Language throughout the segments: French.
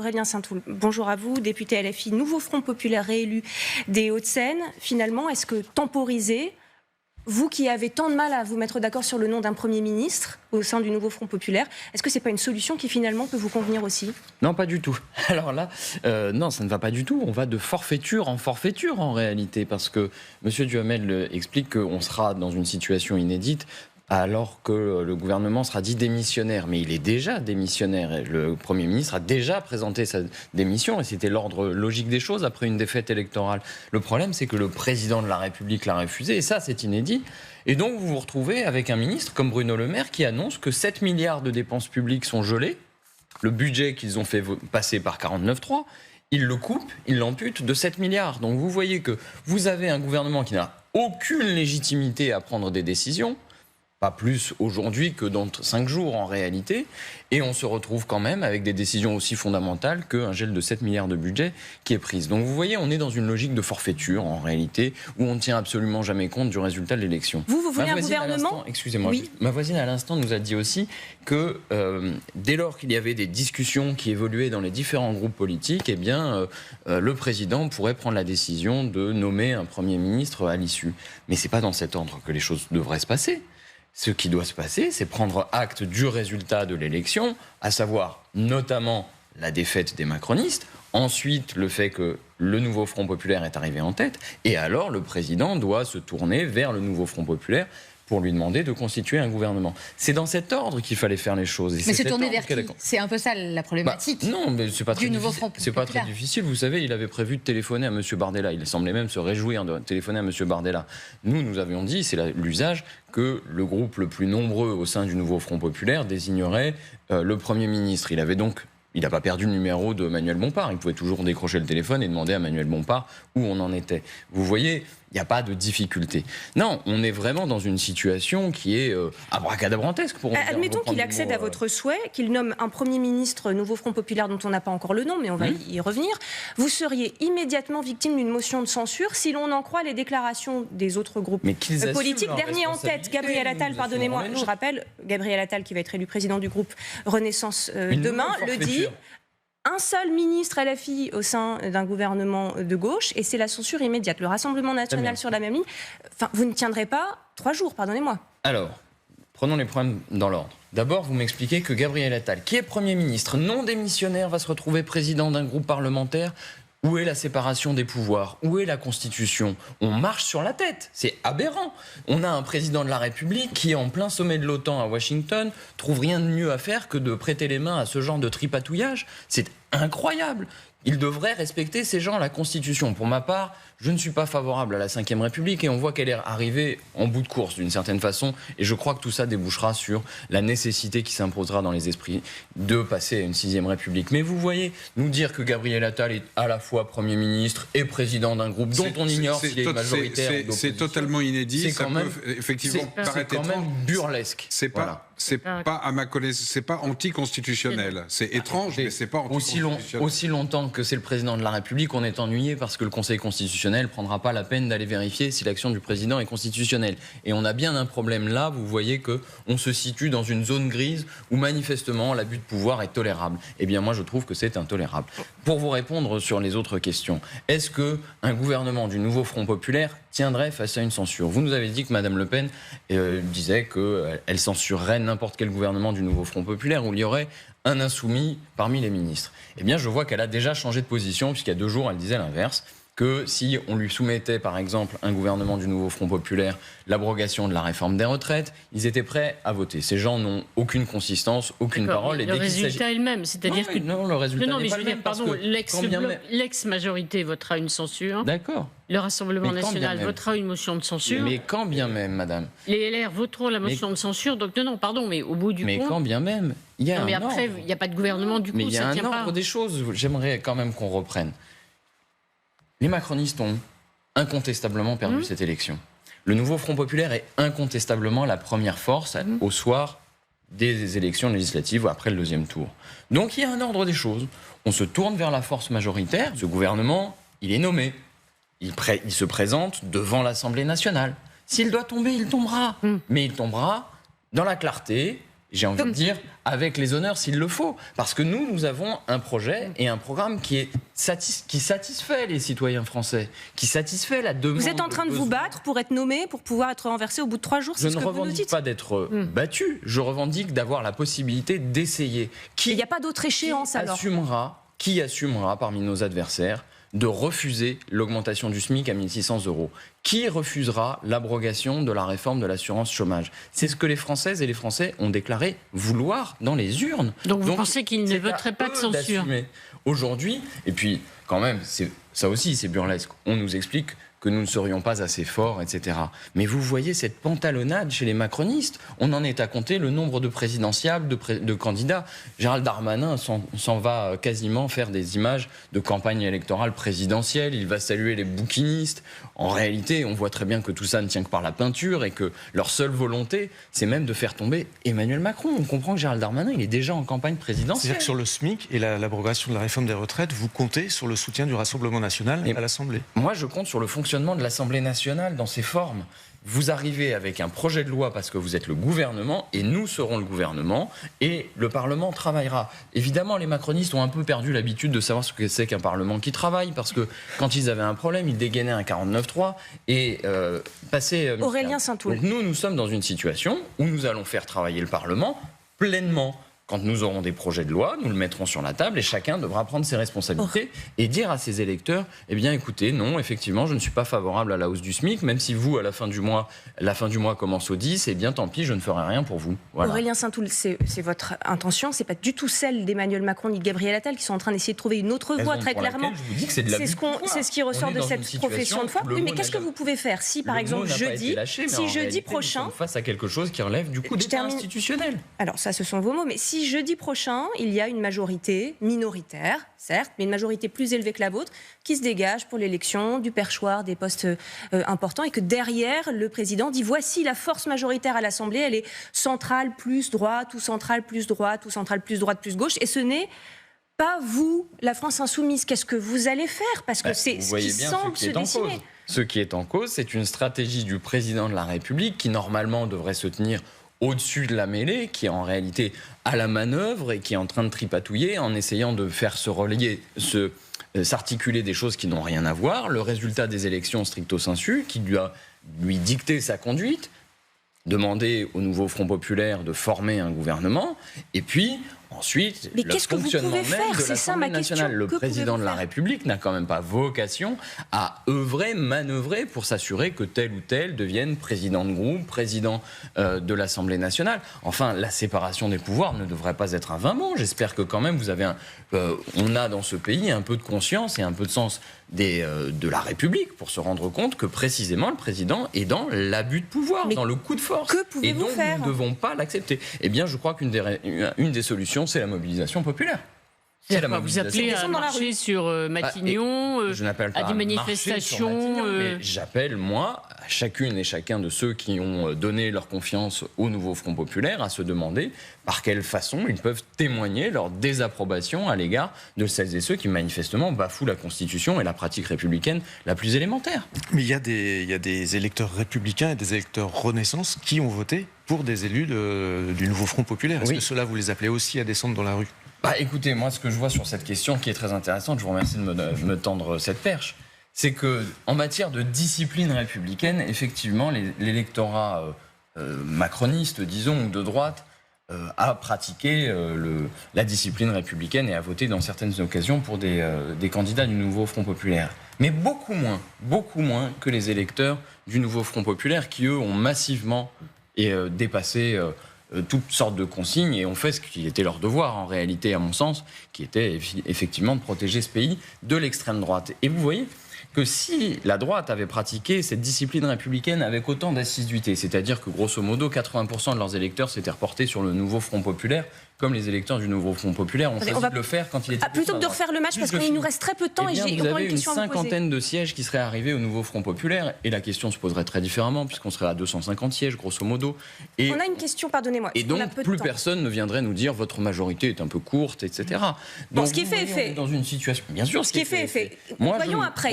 Aurélien Saint-Toul, bonjour à vous, député LFI, Nouveau Front Populaire réélu des Hauts-de-Seine. Finalement, est-ce que temporiser, vous qui avez tant de mal à vous mettre d'accord sur le nom d'un Premier ministre au sein du Nouveau Front Populaire, est-ce que ce n'est pas une solution qui finalement peut vous convenir aussi ? Non, pas du tout. Alors là, non, ça ne va pas du tout. On va de forfaiture en réalité, parce que M. Duhamel explique qu'on sera dans une situation inédite alors que le gouvernement sera dit démissionnaire. Mais il est déjà démissionnaire. Le Premier ministre a déjà présenté sa démission et c'était l'ordre logique des choses après une défaite électorale. Le problème, c'est que le président de la République l'a refusé et ça, c'est inédit. Et donc, vous vous retrouvez avec un ministre comme Bruno Le Maire qui annonce que 7 milliards de dépenses publiques sont gelés. Le budget qu'ils ont fait passer par 49.3, ils le coupent, ils l'amputent de 7 milliards. Donc, vous voyez que vous avez un gouvernement qui n'a aucune légitimité à prendre des décisions. Pas plus aujourd'hui que dans 5 jours en réalité, et on se retrouve quand même avec des décisions aussi fondamentales qu'un gel de 7 milliards de budget qui est prise. Donc vous voyez, on est dans une logique de forfaiture en réalité, où on ne tient absolument jamais compte du résultat de l'élection. Vous voulez un gouvernement ? Excusez-moi, oui. Ma voisine à l'instant nous a dit aussi que dès lors qu'il y avait des discussions qui évoluaient dans les différents groupes politiques, eh bien le président pourrait prendre la décision de nommer un Premier ministre à l'issue. Mais c'est pas dans cet ordre que les choses devraient se passer. Ce qui doit se passer, c'est prendre acte du résultat de l'élection, à savoir notamment la défaite des macronistes, ensuite le fait que le Nouveau Front Populaire est arrivé en tête, et alors le président doit se tourner vers le Nouveau Front Populaire pour lui demander de constituer un gouvernement. C'est dans cet ordre qu'il fallait faire les choses. Et mais se tourner vers qui ? C'est un peu ça la problématique. Non, mais c'est pas très difficile. C'est pas très difficile. Vous savez, il avait prévu de téléphoner à M. Bardella. Il semblait même se réjouir de téléphoner à M. Bardella. Nous avions dit, c'est l'usage, que le groupe le plus nombreux au sein du Nouveau Front Populaire désignerait le Premier ministre. Il n'a pas perdu le numéro de Manuel Bompard. Il pouvait toujours décrocher le téléphone et demander à Manuel Bompard où on en était. Vous voyez, il n'y a pas de difficulté. Non, on est vraiment dans une situation qui est abracadabrantesque. Admettons qu'il accède à votre souhait, qu'il nomme un Premier ministre Nouveau Front Populaire dont on n'a pas encore le nom, mais on va y revenir. Vous seriez immédiatement victime d'une motion de censure si l'on en croit les déclarations des autres groupes politiques. Dernier en tête, Gabriel Attal, pardonnez-moi, je rappelle, Gabriel Attal qui va être élu président du groupe Renaissance demain, le dit. Un seul ministre LFI au sein d'un gouvernement de gauche et c'est la censure immédiate. Le Rassemblement national sur la même ligne. Enfin, vous ne tiendrez pas 3 jours, pardonnez-moi. Alors, prenons les problèmes dans l'ordre. D'abord, vous m'expliquez que Gabriel Attal, qui est Premier ministre non démissionnaire, va se retrouver président d'un groupe parlementaire. Où est la séparation des pouvoirs ? Où est la Constitution ? On marche sur la tête, c'est aberrant. On a un président de la République qui, en plein sommet de l'OTAN à Washington, trouve rien de mieux à faire que de prêter les mains à ce genre de tripatouillage. C'est incroyable. Il devrait respecter ces gens, la Constitution. Pour ma part, je ne suis pas favorable à la Ve République et on voit qu'elle est arrivée en bout de course d'une certaine façon et je crois que tout ça débouchera sur la nécessité qui s'imposera dans les esprits de passer à une 6e République. Mais vous voyez, nous dire que Gabriel Attal est à la fois Premier ministre et président d'un groupe dont on ignore s'il est majoritaire ou d'opposition. C'est totalement inédit, ça peut effectivement paraître étrange. C'est quand même burlesque. C'est pas à ma connaissance, c'est pas anticonstitutionnel. C'est étrange, mais c'est pas anticonstitutionnel. Aussi longtemps que c'est le président de la République, on est ennuyé parce que le Conseil constitutionnel ne prendra pas la peine d'aller vérifier si l'action du président est constitutionnelle. Et on a bien un problème là, vous voyez qu'on se situe dans une zone grise où manifestement l'abus de pouvoir est tolérable. Eh bien moi je trouve que c'est intolérable. Pour vous répondre sur les autres questions, est-ce qu'un gouvernement du Nouveau Front Populaire tiendrait face à une censure ? Vous nous avez dit que Mme Le Pen disait qu'elle censurerait n'importe quel gouvernement du Nouveau Front Populaire où il y aurait un insoumis parmi les ministres. Eh bien, je vois qu'elle a déjà changé de position, puisqu'il y a 2 jours, elle disait l'inverse, que si on lui soumettait, par exemple, un gouvernement du Nouveau Front Populaire, l'abrogation de la réforme des retraites, ils étaient prêts à voter. Ces gens n'ont aucune consistance, aucune parole. Et le résultat est le même, c'est-à-dire que... Non, le résultat n'est pas le même. Pardon, l'ex-majorité votera une censure. D'accord. Le Rassemblement national votera une motion de censure. Mais quand bien même, madame. Les LR voteront la motion de censure. Donc non, pardon, mais au bout du compte... Mais quand bien même, il y a mais après, il n'y a pas de gouvernement, du coup, ça tient pas. Mais il y a un ordre des choses. J'aimerais quand même qu'on reprenne. Les macronistes ont incontestablement perdu cette élection. Le Nouveau Front Populaire est incontestablement la première force au soir des élections législatives ou après le 2e tour. Donc il y a un ordre des choses. On se tourne vers la force majoritaire. Ce gouvernement, il est nommé. Il se présente devant l'Assemblée nationale. S'il doit tomber, il tombera. Mais il tombera dans la clarté, j'ai envie de dire, avec les honneurs s'il le faut. Parce que nous avons un projet et un programme qui satisfait les citoyens français, qui satisfait la demande. Vous êtes en train de vous battre pour être nommé, pour pouvoir être renversé au bout de 3 jours, c'est ce que vous nous dites. Je ne revendique pas d'être battu, je revendique d'avoir la possibilité d'essayer. Il n'y a pas d'autre échéance alors. Qui assumera parmi nos adversaires de refuser l'augmentation du SMIC à 1 600 €? Qui refusera l'abrogation de la réforme de l'assurance chômage? C'est ce que les Françaises et les Français ont déclaré vouloir dans les urnes. Donc vous pensez qu'ils ne voteraient pas de censure aujourd'hui? Et puis, quand même, ça aussi, c'est burlesque. On nous explique que nous ne serions pas assez forts, etc. Mais vous voyez cette pantalonnade chez les macronistes. On en est à compter le nombre de présidentiables, de candidats. Gérald Darmanin s'en va quasiment faire des images de campagne électorale présidentielle. Il va saluer les bouquinistes. En réalité, on voit très bien que tout ça ne tient que par la peinture et que leur seule volonté, c'est même de faire tomber Emmanuel Macron. On comprend que Gérald Darmanin, il est déjà en campagne présidentielle. C'est-à-dire que sur le SMIC et l'abrogation de la réforme des retraites, vous comptez sur le soutien du Rassemblement national à l'Assemblée? Moi, je compte sur le fonctionnement de l'Assemblée nationale dans ses formes. Vous arrivez avec un projet de loi parce que vous êtes le gouvernement et nous serons le gouvernement et le Parlement travaillera. Évidemment, les macronistes ont un peu perdu l'habitude de savoir ce que c'est qu'un Parlement qui travaille parce que quand ils avaient un problème, ils dégainaient un 49.3 et passaient... Aurélien Saint-Toul. Donc nous sommes dans une situation où nous allons faire travailler le Parlement pleinement. Quand nous aurons des projets de loi, nous le mettrons sur la table et chacun devra prendre ses responsabilités et dire à ses électeurs, eh bien écoutez, non, effectivement, je ne suis pas favorable à la hausse du SMIC, même si vous, à la fin du mois commence au 10, eh bien tant pis, je ne ferai rien pour vous. Voilà. Aurélien Saint-Toul, c'est votre intention, c'est pas du tout celle d'Emmanuel Macron ni de Gabriel Attal qui sont en train d'essayer de trouver une autre voie, très clairement. Je vous dis que c'est de l'abus de pouvoir. C'est ce qui ressort de cette profession de foi. Oui, mais qu'est-ce que vous pouvez faire si, par exemple, jeudi prochain... face à quelque chose qui relève du coup d'État institutionnel. Alors ça, ce sont vos mots, mais si jeudi prochain, il y a une majorité minoritaire, certes, mais une majorité plus élevée que la vôtre, qui se dégage pour l'élection du perchoir des postes importants et que derrière, le président dit voici la force majoritaire à l'Assemblée, elle est centrale plus droite ou centrale plus droite ou centrale plus droite plus gauche et ce n'est pas vous, la France insoumise. Qu'est-ce que vous allez faire? Parce que c'est ce qui semble se dessiner. Ce qui est en cause, c'est une stratégie du président de la République qui normalement devrait se tenir au-dessus de la mêlée, qui est en réalité à la manœuvre et qui est en train de tripatouiller en essayant de faire s'articuler des choses qui n'ont rien à voir. Le résultat des élections stricto sensu, qui lui dicté sa conduite, demander au nouveau Front populaire de former un gouvernement, et puis ensuite, mais le fonctionnement même de l'Assemblée nationale. Le président de la République n'a quand même pas vocation à manœuvrer pour s'assurer que tel ou tel devienne président de groupe, président de l'Assemblée nationale. Enfin, la séparation des pouvoirs ne devrait pas être un vain mot. J'espère que quand même on a dans ce pays un peu de conscience et un peu de sens de la République pour se rendre compte que précisément le président est dans l'abus de pouvoir, dans le coup de force. Que pouvez-vous faire ? Et donc nous ne devons pas l'accepter. Eh bien, je crois qu'une des solutions, c'est la mobilisation populaire. Vous appelez à marcher sur Matignon, à des manifestations. Mais j'appelle, moi, à chacune et chacun de ceux qui ont donné leur confiance au nouveau Front populaire à se demander par quelle façon ils peuvent témoigner leur désapprobation à l'égard de celles et ceux qui manifestement bafouent la Constitution et la pratique républicaine la plus élémentaire. Mais il y a des électeurs républicains et des électeurs Renaissance qui ont voté pour des élus du nouveau Front populaire. Est-ce que ceux-là, vous les appelez aussi à descendre dans la rue ? Écoutez, moi, ce que je vois sur cette question qui est très intéressante, je vous remercie de me tendre cette perche, c'est qu'en matière de discipline républicaine, effectivement, l'électorat macroniste, disons, ou de droite, a pratiqué la discipline républicaine et a voté dans certaines occasions pour des candidats du nouveau Front populaire. Mais beaucoup moins que les électeurs du nouveau Front populaire qui, eux, ont massivement dépassé... toutes sortes de consignes et ont fait ce qui était leur devoir en réalité à mon sens, qui était effectivement de protéger ce pays de l'extrême droite. Et vous voyez que si la droite avait pratiqué cette discipline républicaine avec autant d'assiduité, c'est-à-dire que grosso modo 80% de leurs électeurs s'étaient reportés sur le nouveau Front populaire, comme les électeurs du nouveau Front populaire ont choisi de le faire quand il était... plutôt que de refaire le match, parce qu'il nous reste très peu de temps et j'ai vous avez une question à vous poser. Une cinquantaine de sièges qui seraient arrivés au nouveau Front populaire et la question se poserait très différemment puisqu'on serait à 250 sièges grosso modo. Et on a une question, pardonnez-moi. Et donc plus personne ne viendrait nous dire votre majorité est un peu courte, etc. Donc ce qui est fait est fait. Dans une situation, bien sûr, ce qui est fait est fait. Voyons après,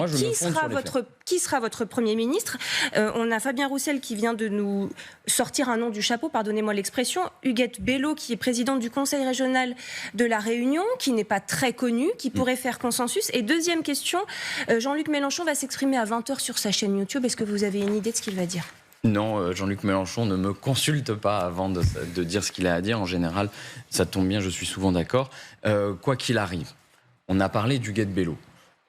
qui sera votre Premier ministre? On a Fabien Roussel qui vient de nous sortir un nom du chapeau, pardonnez-moi l'expression, Huguette Bello, qui est présidente du Conseil régional de la Réunion, qui n'est pas très connue, qui pourrait faire consensus. Et deuxième question, Jean-Luc Mélenchon va s'exprimer à 20h sur sa chaîne YouTube. Est-ce que vous avez une idée de ce qu'il va dire? Non, Jean-Luc Mélenchon ne me consulte pas avant de dire ce qu'il a à dire. En général, ça tombe bien, je suis souvent d'accord. Quoi qu'il arrive, on a parlé d'Huguette Bello.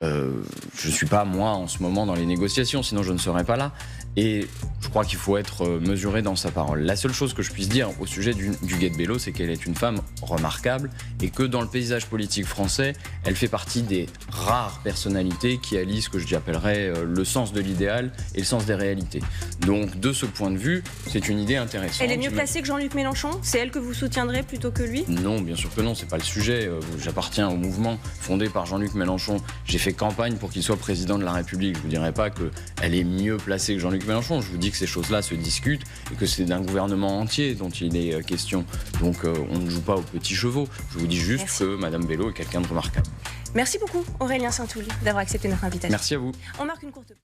Je ne suis pas, moi, en ce moment, dans les négociations, sinon je ne serais pas là. Et je crois qu'il faut être mesuré dans sa parole. La seule chose que je puisse dire au sujet d'Huguette Bello, c'est qu'elle est une femme remarquable et que dans le paysage politique français, elle fait partie des rares personnalités qui allient ce que je appellerais le sens de l'idéal et le sens des réalités. Donc, de ce point de vue, c'est une idée intéressante. Elle est mieux placée que Jean-Luc Mélenchon? C'est elle que vous soutiendrez plutôt que lui? Non, bien sûr que non, c'est pas le sujet. J'appartiens au mouvement fondé par Jean-Luc Mélenchon. J'ai fait campagne pour qu'il soit président de la République. Je vous dirais pas qu'elle est mieux placée que Jean-Luc Mélenchon. Je vous dis que ces choses-là se discutent et que c'est d'un gouvernement entier dont il est question. Donc on ne joue pas aux petits chevaux. Je vous dis juste que Madame Bello est quelqu'un de remarquable. Merci beaucoup Aurélien Saint-Houl d'avoir accepté notre invitation. Merci à vous. On marque une courte